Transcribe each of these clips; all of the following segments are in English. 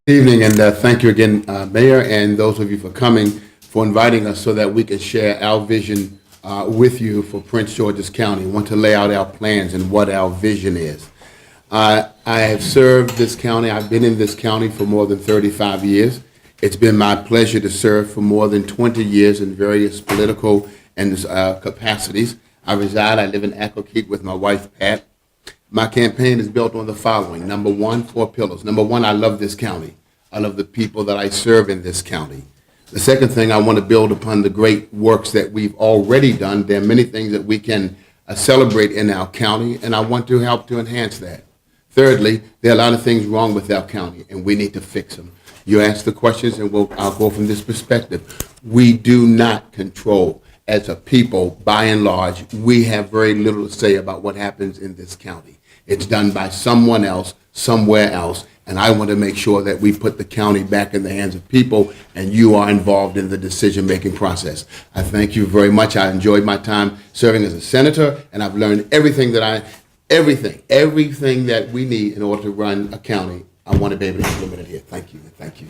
Evening, and thank you again, Mayor, and those of you for coming, for inviting us so that we can share our vision with you for Prince George's County. We want to lay out our plans and what our vision is. I have served this county. I've been in this county for more than 35 years. It's been my pleasure to serve for more than 20 years in various political and capacities. I live in Accokeek with my wife, Pat. My campaign is built on the following. Number one, 4 pillars. Number one, I love this county. I love the people that I serve in this county. The second thing, I want to build upon the great works that we've already done. There are many things that we can celebrate in our county, and I want to help to enhance that. Thirdly, there are a lot of things wrong with our county, and we need to fix them. You ask the questions, and I'll go from this perspective. We do not control, as a people, by and large, we have very little to say about what happens in this county. It's done by someone else, somewhere else, and I want to make sure that we put the county back in the hands of people, and you are involved in the decision-making process. I thank you very much. I enjoyed my time serving as a senator, and I've learned everything that we need in order to run a county. I want to be able to implement it here. Thank you. Thank you.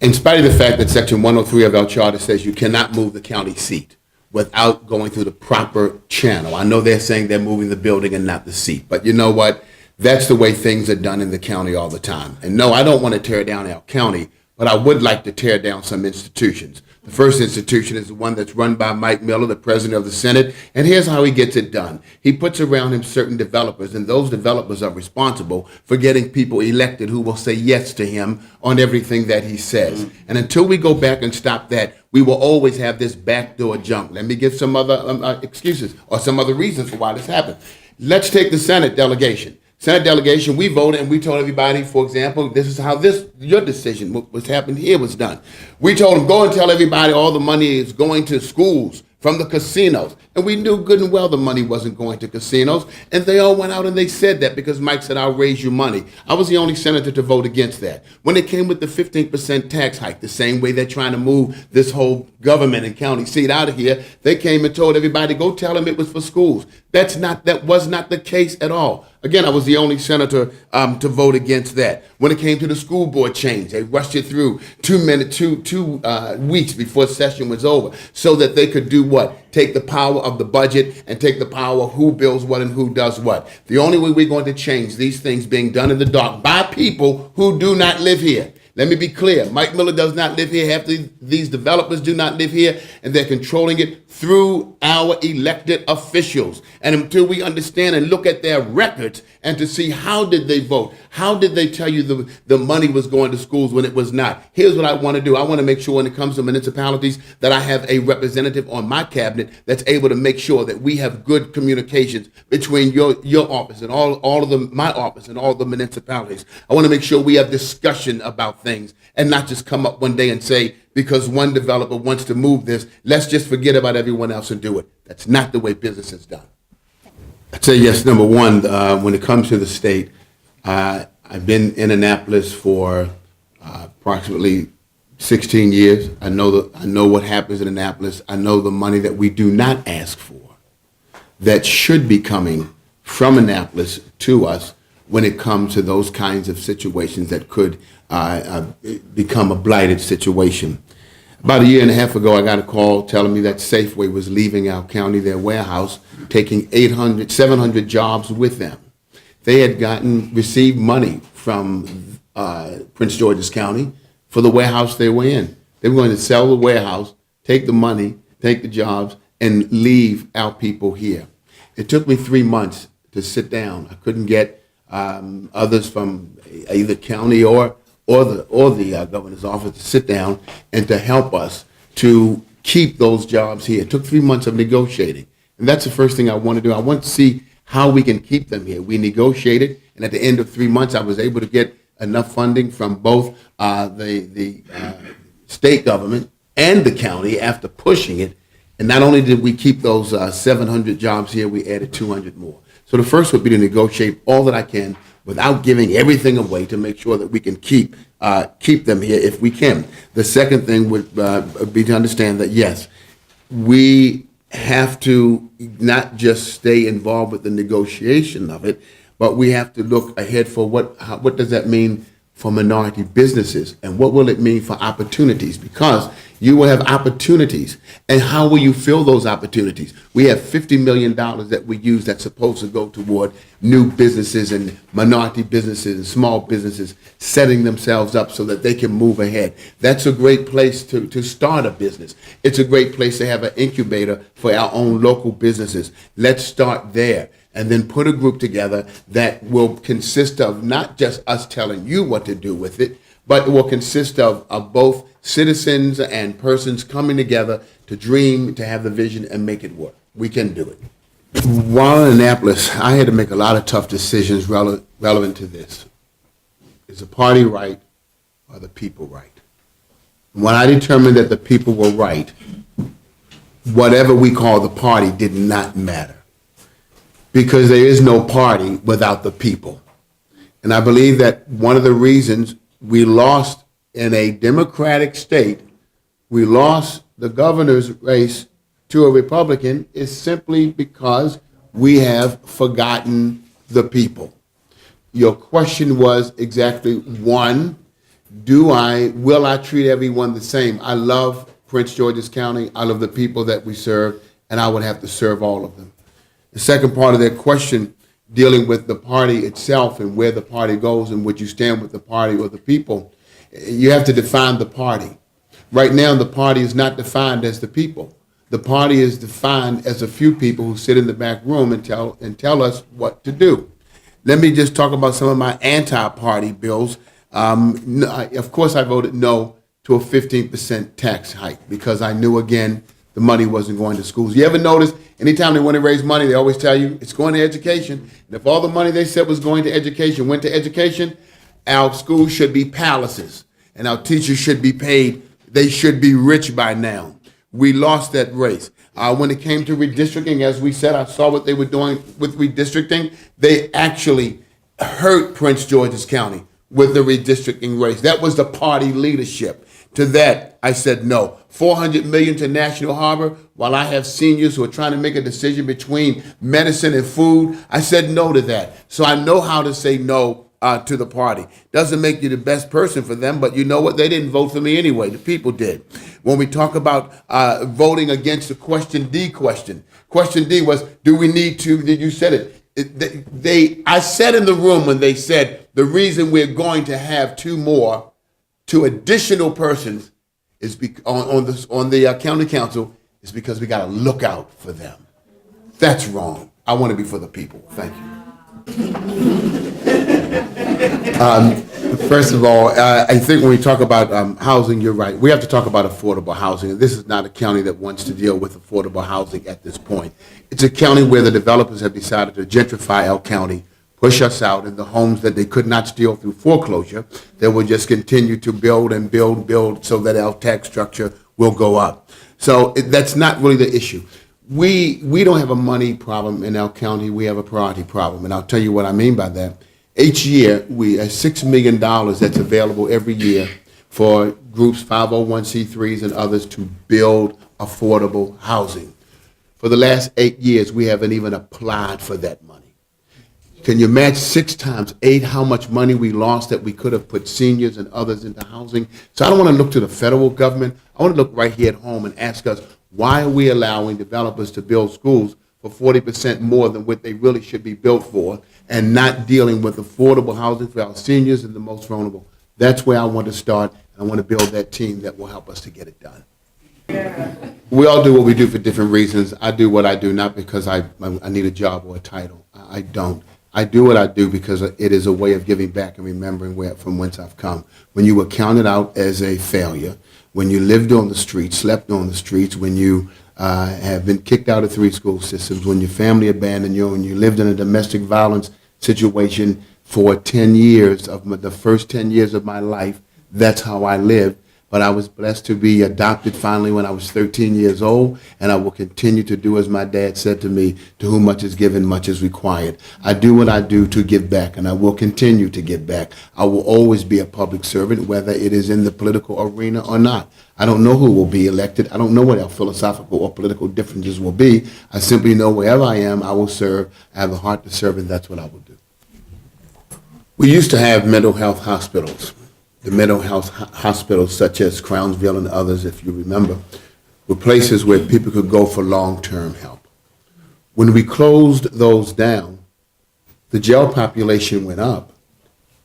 In spite of the fact that Section 103 of our charter says you cannot move the county seat without going through the proper channel. I know they're saying they're moving the building and not the seat, but you know what? That's the way things are done in the county all the time. And no, I don't want to tear down our county, but I would like to tear down some institutions. The first institution is the one that's run by Mike Miller, the president of the Senate, and here's how he gets it done. He puts around him certain developers, and those developers are responsible for getting people elected who will say yes to him on everything that he says. And until we go back and stop that, we will always have this backdoor junk. Let me give some other excuses or some other reasons for why this happened. Let's take the Senate delegation. Senate delegation, we voted and we told everybody, for example, this is how your decision, what was happened here, was done. We told them, go and tell everybody all the money is going to schools from the casinos. And we knew good and well the money wasn't going to casinos. And they all went out and they said that because Mike said, I'll raise you money. I was the only senator to vote against that. When it came with the 15% tax hike, the same way they're trying to move this whole government and county seat out of here, they came and told everybody, go tell them it was for schools. That was not the case at all. Again, I was the only senator to vote against that. When it came to the school board change, they rushed it through 2 weeks before session was over so that they could do what? Take the power of the budget and take the power of who builds what and who does what. The only way we're going to change these things being done in the dark by people who do not live here. Let me be clear. Mike Miller does not live here. Half these developers do not live here, and they're controlling it through our elected officials. And until we understand and look at their records and to see how did they vote, how did they tell you the money was going to schools when it was not. Here's what I want to do. I want to make sure when it comes to municipalities that I have a representative on my cabinet that's able to make sure that we have good communications between your office and my office and all the municipalities. I want to make sure we have discussion about things and not just come up one day and say, because one developer wants to move this, let's just forget about everyone else and do it. That's not the way business is done. I'd say yes, number one, when it comes to the state, I've been in Annapolis for approximately 16 years. I know what happens in Annapolis. I know the money that we do not ask for that should be coming from Annapolis to us when it comes to those kinds of situations that could become a blighted situation. About a year and a half ago, I got a call telling me that Safeway was leaving our county, their warehouse, taking 700 jobs with them. They had received money from Prince George's County for the warehouse they were in. They were going to sell the warehouse, take the money, take the jobs, and leave our people here. It took me 3 months to sit down. I couldn't get others from either county or the governor's office to sit down and to help us to keep those jobs here. It took 3 months of negotiating. And that's the first thing I want to do. I want to see how we can keep them here. We negotiated, and at the end of 3 months, I was able to get enough funding from both the state government and the county after pushing it. And not only did we keep those 700 jobs here, we added 200 more. So the first would be to negotiate all that I can without giving everything away to make sure that we can keep them here if we can. The second thing would be to understand that, yes, we have to not just stay involved with the negotiation of it, but we have to look ahead for what does that mean for minority businesses, and what will it mean for opportunities? Because you will have opportunities, and how will you fill those opportunities? We have $50 million that we use that's supposed to go toward new businesses and minority businesses and small businesses setting themselves up so that they can move ahead. That's a great place to start a business. It's a great place to have an incubator for our own local businesses. Let's start there, and then put a group together that will consist of not just us telling you what to do with it, but it will consist of both citizens and persons coming together to dream, to have the vision, and make it work. We can do it. While in Annapolis, I had to make a lot of tough decisions relevant to this. Is the party right or the people right? When I determined that the people were right, whatever we call the party did not matter, because there is no party without the people. And I believe that one of the reasons we lost in a Democratic state, we lost the governor's race to a Republican, is simply because we have forgotten the people. Your question was exactly one, will I treat everyone the same? I love Prince George's County, I love the people that we serve, and I would have to serve all of them. The second part of that question, dealing with the party itself and where the party goes and would you stand with the party or the people, you have to define the party. Right now, the party is not defined as the people. The party is defined as a few people who sit in the back room and tell us what to do. Let me just talk about some of my anti-party bills. Of course, I voted no to a 15% tax hike because I knew, again, the money wasn't going to schools. You ever notice, anytime they want to raise money, they always tell you it's going to education. And if all the money they said was going to education went to education, our schools should be palaces, and our teachers should be paid. They should be rich by now. We lost that race. When it came to redistricting, as we said, I saw what they were doing with redistricting. They actually hurt Prince George's County with the redistricting race. That was the party leadership. To that, I said no. $400 million to National Harbor, while I have seniors who are trying to make a decision between medicine and food, I said no to that. So I know how to say no to the party. Doesn't make you the best person for them, but you know what? They didn't vote for me anyway. The people did. When we talk about voting against the question D question was, do we need to, you said it. I sat in the room when they said the reason we're going to have two additional persons is on the county council is because we got to look out for them. That's wrong. I want to be for the people. Thank you. First of all, I think when we talk about housing, you're right. We have to talk about affordable housing. And this is not a county that wants to deal with affordable housing at this point. It's a county where the developers have decided to gentrify our county, push us out, in the homes that they could not steal through foreclosure. They will just continue to build and build so that our tax structure will go up. So that's not really the issue. We don't have a money problem in our county. We have a priority problem, and I'll tell you what I mean by that. Each year, we have $6 million that's available every year for groups, 501c3s and others, to build affordable housing. For the last 8 years, we haven't even applied for that money. Can you match 6 times 8 how much money we lost that we could have put seniors and others into housing? So I don't want to look to the federal government. I want to look right here at home and ask us, why are we allowing developers to build schools for 40% more than what they really should be built for, and not dealing with affordable housing for our seniors and the most vulnerable? That's where I want to start, and I want to build that team that will help us to get it done. Yeah. We all do what we do for different reasons. I do what I do not because I need a job or a title. I don't. I do what I do because it is a way of giving back and remembering from whence I've come. When you were counted out as a failure, when you lived on the streets, slept on the streets, when you have been kicked out of 3 school systems, when your family abandoned you, and you lived in a domestic violence situation for 10 years, the first 10 years of my life, that's how I lived. But I was blessed to be adopted finally when I was 13 years old, and I will continue to do as my dad said to me, to whom much is given, much is required. I do what I do to give back, and I will continue to give back. I will always be a public servant, whether it is in the political arena or not. I don't know who will be elected. I don't know what our philosophical or political differences will be. I simply know wherever I am, I will serve. I have a heart to serve, and that's what I will do. We used to have mental health hospitals. The mental health hospitals such as Crownsville and others, if you remember, were places where people could go for long-term help. When we closed those down, the jail population went up,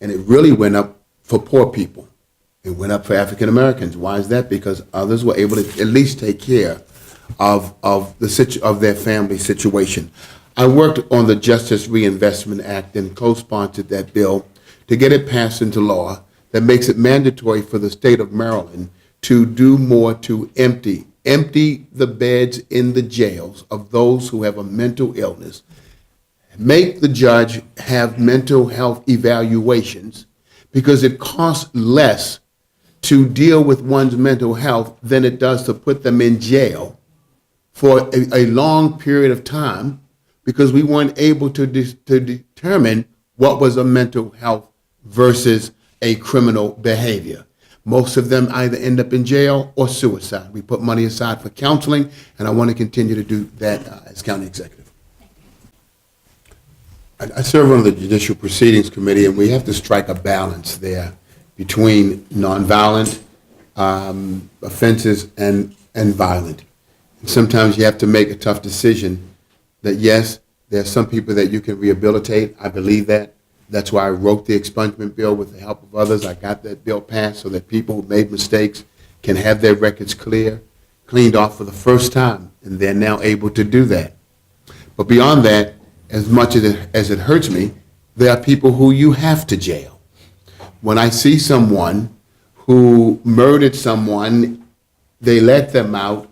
and it really went up for poor people. It went up for African Americans. Why is that? Because others were able to at least take care of their family situation. I worked on the Justice Reinvestment Act and co-sponsored that bill to get it passed into law that makes it mandatory for the state of Maryland to do more to empty the beds in the jails of those who have a mental illness, make the judge have mental health evaluations, because it costs less to deal with one's mental health than it does to put them in jail for a long period of time, because we weren't able to determine what was a mental health versus a criminal behavior. Most of them either end up in jail or suicide. We put money aside for counseling, and I want to continue to do that as county executive. I serve on the Judicial Proceedings Committee, and we have to strike a balance there between nonviolent offenses and violent. And sometimes you have to make a tough decision that, yes, there are some people that you can rehabilitate. I believe that. That's why I wrote the expungement bill with the help of others. I got that bill passed so that people who made mistakes can have their records cleaned off for the first time, and they're now able to do that. But beyond that, as much as it hurts me, there are people who you have to jail. When I see someone who murdered someone, they let them out,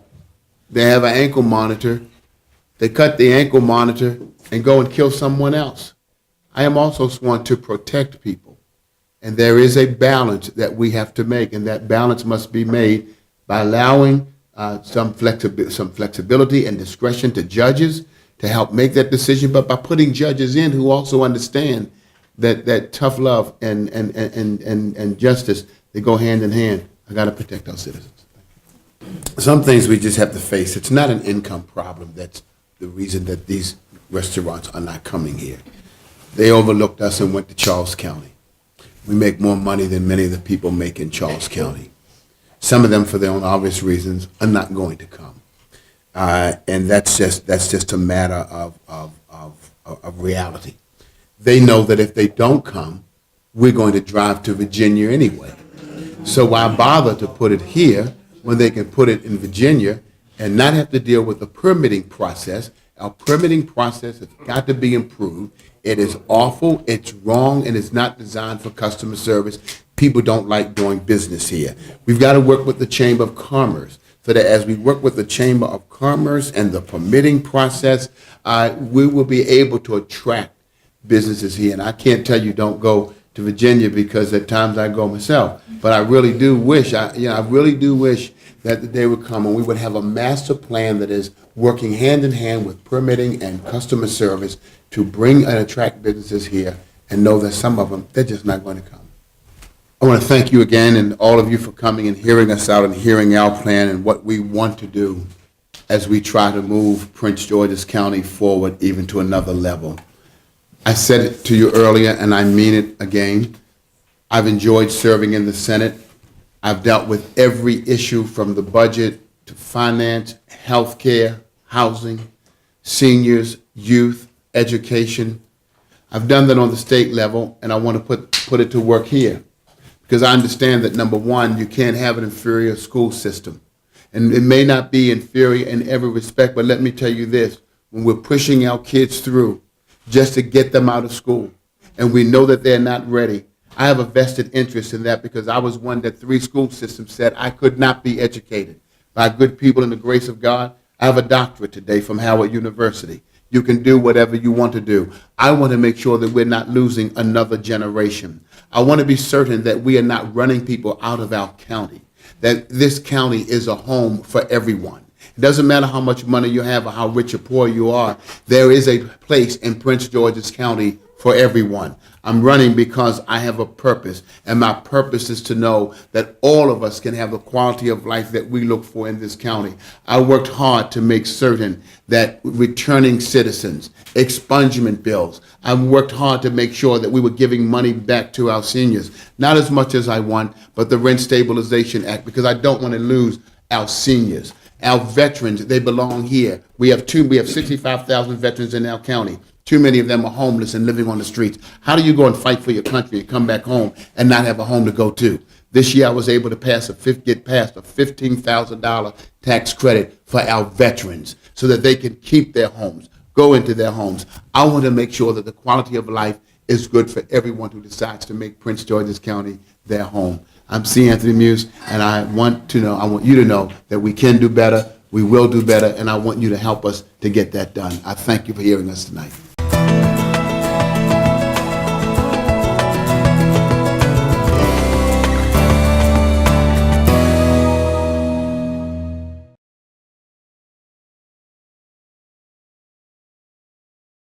they have an ankle monitor, they cut the ankle monitor and go and kill someone else. I am also sworn to protect people, and there is a balance that we have to make, and that balance must be made by allowing some flexibility and discretion to judges to help make that decision, but by putting judges in who also understand that tough love and justice, they go hand in hand. I got to protect our citizens. Some things we just have to face. It's not an income problem that's the reason that these restaurants are not coming here. They overlooked us and went to Charles County. We make more money than many of the people make in Charles County. Some of them, for their own obvious reasons, are not going to come. And that's just a matter of reality. They know that if they don't come, we're going to drive to Virginia anyway. So why bother to put it here when they can put it in Virginia and not have to deal with the permitting process? Our permitting process has got to be improved. It is awful, it's wrong, and it's not designed for customer service. People don't like doing business here. We've got to work with the Chamber of Commerce so that as we work with the Chamber of Commerce and the permitting process, we will be able to attract businesses here. And I can't tell you don't go to Virginia, because at times I go myself. But I really do wish, I really do wish that the day would come and we would have a master plan that is working hand in hand with permitting and customer service to bring and attract businesses here, and know that some of them, they're just not going to come. I want to thank you again, and all of you, for coming and hearing us out and hearing our plan and what we want to do as we try to move Prince George's County forward even to another level. I said it to you earlier, and I mean it again. I've enjoyed serving in the Senate. I've dealt with every issue from the budget to finance, healthcare, housing, seniors, youth, education. I've done that on the state level, and I want to put it to work here, because I understand that, number one, you can't have an inferior school system. And it may not be inferior in every respect, but let me tell you this, when we're pushing our kids through just to get them out of school, and we know that they're not ready, I have a vested interest in that, because I was one that 3 school systems said I could not be educated. By good people in the grace of God, I have a doctorate today from Howard University. You can do whatever you want to do. I want to make sure that we're not losing another generation. I want to be certain that we are not running people out of our county, that this county is a home for everyone. It doesn't matter how much money you have or how rich or poor you are. There is a place in Prince George's County for everyone. I'm running because I have a purpose, and my purpose is to know that all of us can have the quality of life that we look for in this county. I worked hard to make certain that returning citizens, expungement bills, I worked hard to make sure that we were giving money back to our seniors, not as much as I want, but the Rent Stabilization Act, because I don't want to lose our seniors. Our veterans, they belong here. We have 65,000 veterans in our county. Too many of them are homeless and living on the streets. How do you go and fight for your country and come back home and not have a home to go to? This year I was able to get past a $15,000 tax credit for our veterans so that they can keep their homes, go into their homes. I want to make sure that the quality of life is good for everyone who decides to make Prince George's County their home. I'm C. Anthony Muse, and I want you to know that we can do better, we will do better, and I want you to help us to get that done. I thank you for hearing us tonight.